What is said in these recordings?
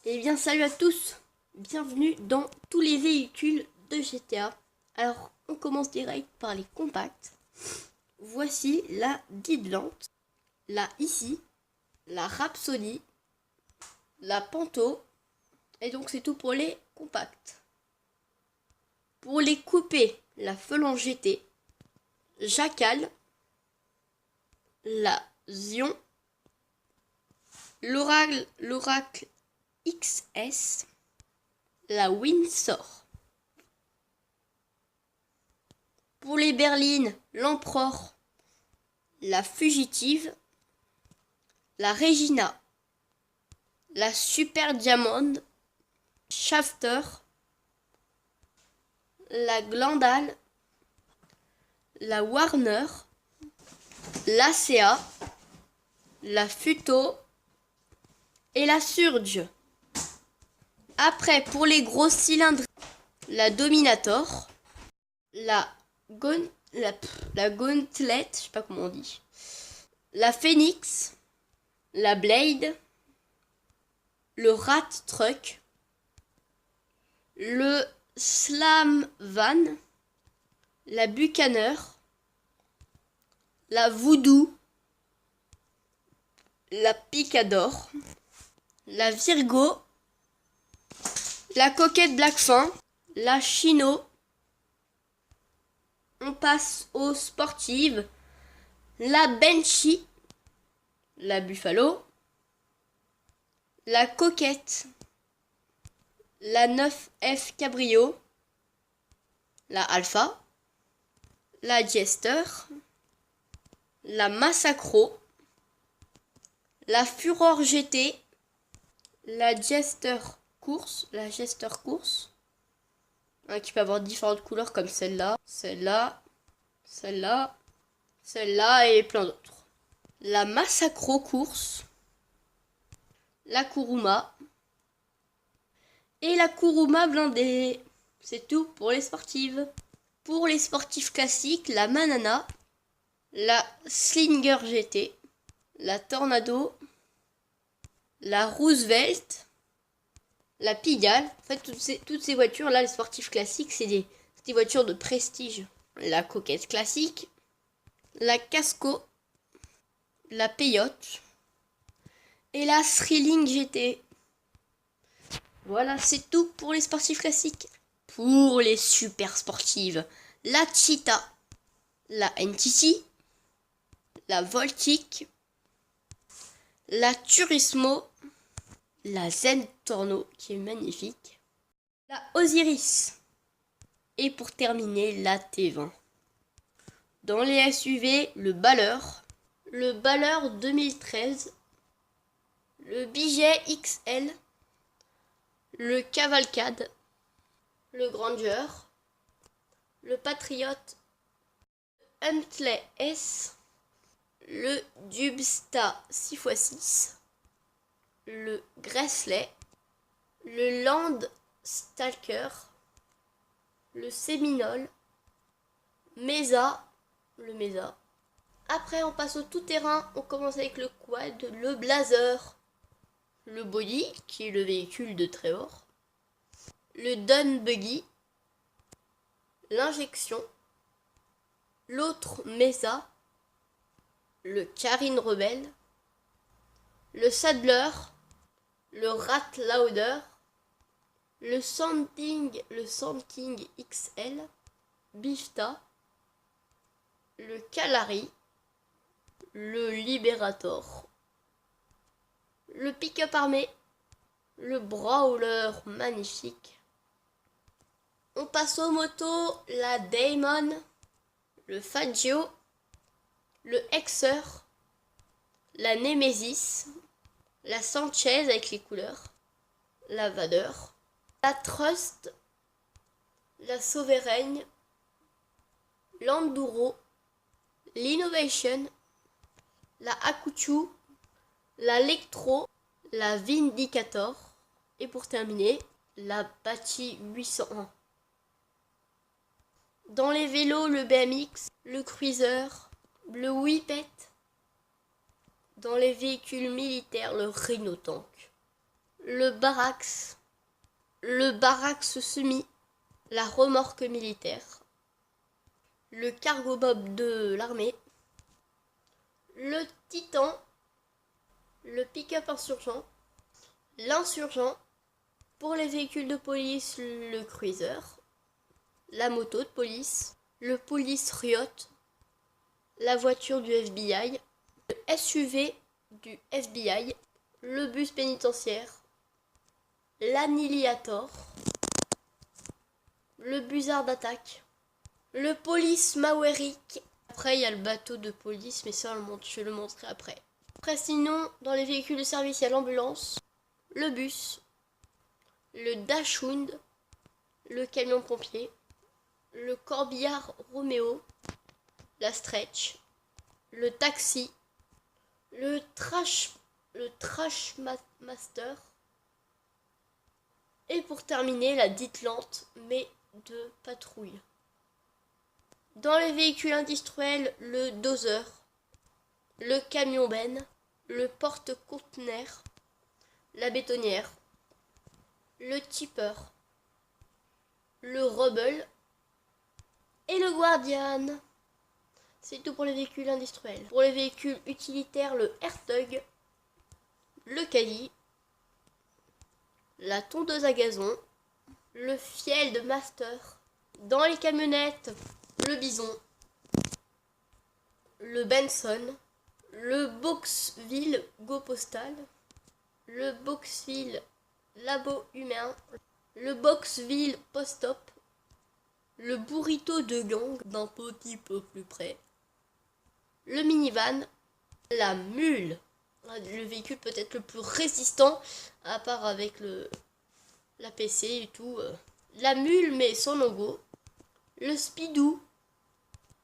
Eh bien, salut à tous, bienvenue dans tous les véhicules de GTA. Alors, on commence direct par les compacts. Voici la Didlant, la Ici, la Rhapsody, la Panto, et donc c'est tout pour les compacts. Pour les coupés, la Felon GT, Jackal, la Zion, l'Oracle XS, la Windsor. Pour les berlines, l'Empereur, la Fugitive, la Regina, la Super Diamond, Shafter, la Glendale, la Warner, l'ACA, la Futo et la Surge. Après, pour les gros cylindres, la Dominator, la Gauntlet, je sais pas comment on dit, la Phoenix, la Blade, le Rat Truck, le Slam Van, la Buchaner, la Voodoo, la Picador, la Virgo, la Coquette Blackfin, la Chino. On passe aux sportives, la Banshee, la Buffalo, la Coquette, la 9F Cabrio, la Alpha, la Jester, la Massacro, la Furor GT, la Jester Course, qui peut avoir différentes couleurs comme celle-là, celle-là, celle-là, celle-là et plein d'autres. La Massacro Course, la Kuruma et la Kuruma blindée. C'est tout pour les sportives. Pour les sportifs classiques, la Manana, la Slinger GT, la Tornado, la Roosevelt, la Pigalle. En fait, toutes ces voitures là, les sportifs classiques, c'est des voitures de prestige. La Coquette classique, la Casco, la Peyote et la Thrilling GT. Voilà, c'est tout pour les sportifs classiques. Pour les super sportives, la Cheetah, la NTC, la Voltic, la Turismo, la Zen Torno qui est magnifique, la Osiris et pour terminer la T20. Dans les SUV, le Balleur 2013, le Biget XL, le Cavalcade, le Grandeur, le Patriot, Huntley S, le Dubsta 6x6, le Gresley, le Land Stalker, le Séminole, le Mesa. Après on passe au tout-terrain, on commence avec le quad, le Blazer, le Body qui est le véhicule de Trevor, le Dun Buggy, l'injection, l'autre Mesa, le Carine Rebelle, le Sadler, le Rat Lauder, le Sand King XL, Bifta, le Calari, le Liberator, le pick-up armé, le Brawler magnifique. On passe aux motos, la Damon, le Fagio, le Hexer, la Nemesis, la Sanchez avec les couleurs, la Vader, la Trust, la Sovereign, l'Enduro, l'Innovation, la Akuchu, la Lectro, la Vindicator et pour terminer, la Bati 801. Dans les vélos, le BMX, le Cruiser, le Whippet. Dans les véhicules militaires, le Rhino Tank, le barax, semi, la remorque militaire, le cargo bob de l'armée, le titan, le pick-up insurgent, l'insurgent, pour les véhicules de police, le cruiser, la moto de police, le police Riot, la voiture du FBI, le SUV du FBI, le bus pénitentiaire, l'annihilator, le buzzard d'attaque, le police Maverick. Après, il y a le bateau de police, mais ça, je le montrerai après. Après, sinon, dans les véhicules de service, il y a l'ambulance, le bus, le Dachshund, le camion pompier, le corbillard Roméo, la Stretch, le taxi, le trash master, et pour terminer, la dite lente, mais de patrouille. Dans les véhicules industriels, le dozer, le camion ben, le porte-conteneur, la bétonnière, le tipper, le Rebel et le Guardian. C'est tout pour les véhicules industriels. Pour les véhicules utilitaires, le Airtug, le Caddy, la tondeuse à gazon, le Field Master. Dans les camionnettes, le Bison, le Benson, le Boxville Go Postal, le Boxville Labo Humain, le Boxville Post-Op, le Burrito de gang d'un petit peu plus près, le minivan, la mule, le véhicule peut-être le plus résistant, à part avec la PC et tout, la mule mais sans logo, le speedoo,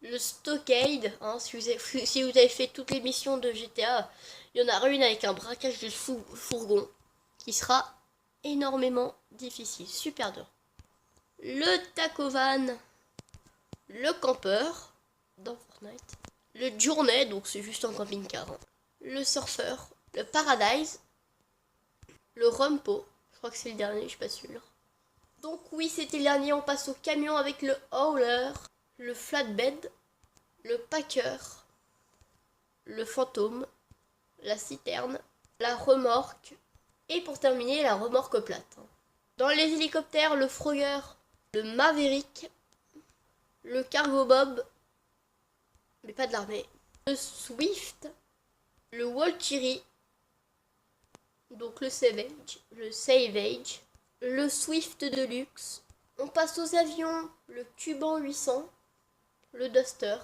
le stockade, si vous avez fait toutes les missions de GTA, il y en a une avec un braquage de fourgon qui sera énormément difficile, super dur. Le tacovan, le campeur dans Fortnite, le journée, donc c'est juste un camping-car, le surfeur, le paradise, le rumpo, je crois que c'est le dernier, je suis pas sûre. Donc oui, c'était le dernier, on passe au camion avec le hauler, le flatbed, le packer, le fantôme, la citerne, la remorque, et pour terminer, la remorque plate. Dans les hélicoptères, le Frogger, le Maverick, le Cargo Bob, mais pas de l'armée, le Swift, le Valkyrie, donc le Savage, le Swift Deluxe. On passe aux avions, le Cuban 800, le Duster,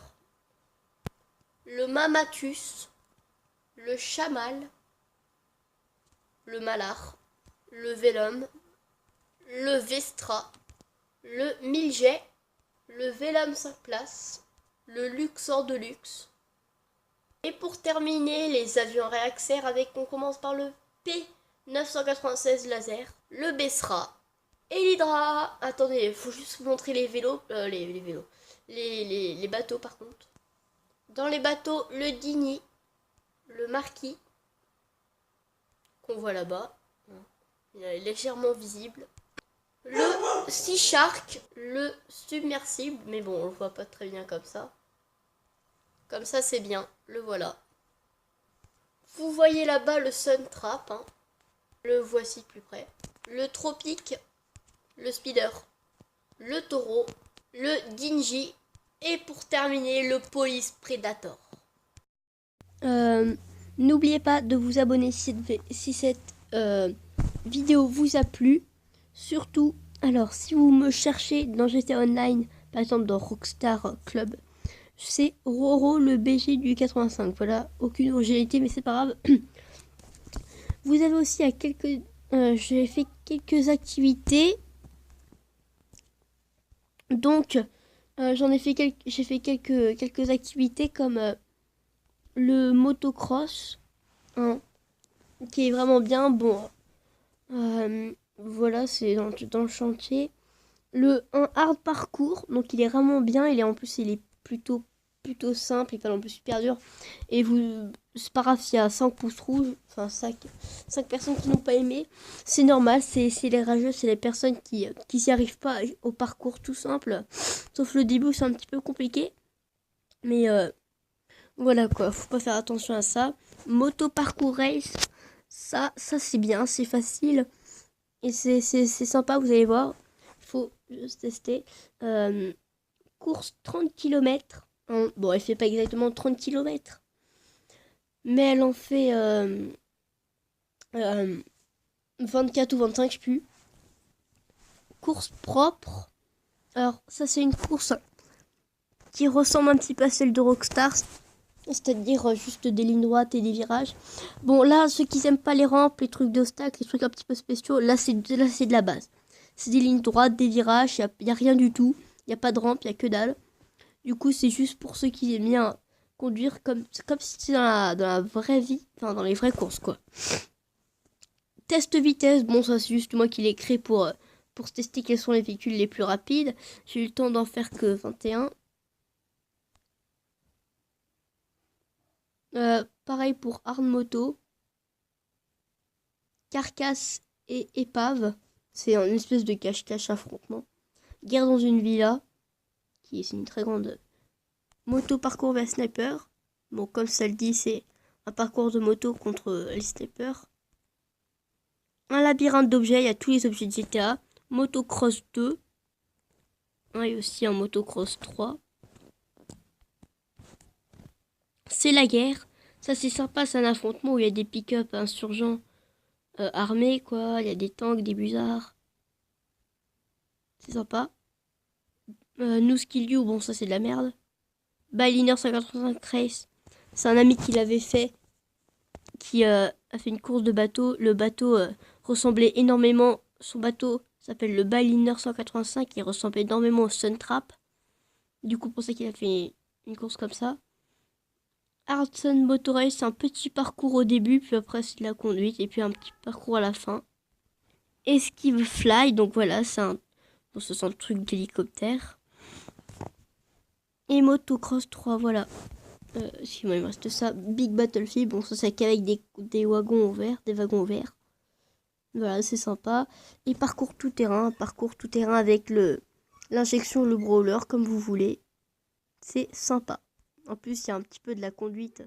le Mamatus, le Chamal, le Malar, le Velum, le Vestra, le Miljet, le Velum 5 places, le Luxor de luxe. Et pour terminer, les avions réaxaires avec, on commence par le P996 laser, le Bessra et l'Hydra. Attendez, il faut juste vous montrer les vélos, les bateaux par contre. Dans les bateaux, le Digny, le Marquis, qu'on voit là-bas, il est légèrement visible. Le Sea Shark, le submersible, mais bon, on le voit pas très bien comme ça. Comme ça, c'est bien, le voilà. Vous voyez là-bas le Sun Trap, le voici de plus près. Le Tropique, le Speeder, le Taureau, le Dingy et pour terminer, le Police Predator. N'oubliez pas de vous abonner si cette vidéo vous a plu. Surtout, alors si vous me cherchez dans GTA Online, par exemple dans Rockstar Club, c'est Roro le BG du 85. Voilà, aucune originalité, mais c'est pas grave. Vous avez aussi à j'ai fait quelques activités. Donc, j'ai fait quelques activités comme le motocross, qui est vraiment bien. Bon, voilà, c'est dans le chantier. Un hard parcours, donc il est vraiment bien. En plus, il est plutôt plutôt simple et pas non plus super dur. Et vous, c'est pas grave s'il y a 5 pouces rouges, enfin 5 personnes qui n'ont pas aimé. C'est normal, c'est les rageux, c'est les personnes qui s'y arrivent pas au parcours tout simple. Sauf le début, c'est un petit peu compliqué. Mais voilà quoi, faut pas faire attention à ça. Moto parcours race, ça c'est bien, c'est facile. Et c'est sympa, vous allez voir. Faut juste tester. Course 30 km. Bon, elle fait pas exactement 30 km. Mais elle en fait 24 ou 25, je sais plus. Course propre. Alors, ça, c'est une course qui ressemble un petit peu à celle de Rockstar. C'est-à-dire juste des lignes droites et des virages. Bon, là, ceux qui n'aiment pas les rampes, les trucs d'obstacles, les trucs un petit peu spéciaux, là, c'est de la base. C'est des lignes droites, des virages, il n'y a rien du tout. Il n'y a pas de rampe, il n'y a que dalle. Du coup, c'est juste pour ceux qui aiment bien conduire comme si c'était dans la vraie vie, enfin dans les vraies courses quoi. Test vitesse, bon ça c'est juste moi qui l'ai créé pour tester quels sont les véhicules les plus rapides. J'ai eu le temps d'en faire que 21. Pareil pour Hard Moto, Carcasse et Épave. C'est une espèce de cache-cache affrontement. Guerre dans une villa, qui est une très grande moto parcours vers sniper. Bon, comme ça le dit, c'est un parcours de moto contre les snipers. Un labyrinthe d'objets, il y a tous les objets de GTA. Motocross 2. Et aussi un motocross 3. C'est la guerre. Ça c'est sympa, c'est un affrontement où il y a des pick-up insurgents armés, quoi. Il y a des tanks, des busards. C'est sympa. Nous Skill You, bon ça c'est de la merde. Byliner 185 Race. C'est un ami qui l'avait fait. Qui a fait une course de bateau. Le bateau ressemblait énormément. Son bateau s'appelle le Byliner 185. Il ressemble énormément au Suntrap. Du coup, pour ça qu'il a fait une course comme ça. Hardson Motorrace, c'est un petit parcours au début, puis après c'est de la conduite, et puis un petit parcours à la fin. Esquive Fly, donc voilà, c'est un... Bon, ce sont le truc d'hélicoptère. Et Motocross 3, voilà. Excusez-moi, il me reste ça. Big Battlefield, bon, ça c'est qu'avec des wagons ouverts, des wagons ouverts. Voilà, c'est sympa. Et parcours tout terrain avec l'injection, le brawler, comme vous voulez. C'est sympa. En plus, il y a un petit peu de la conduite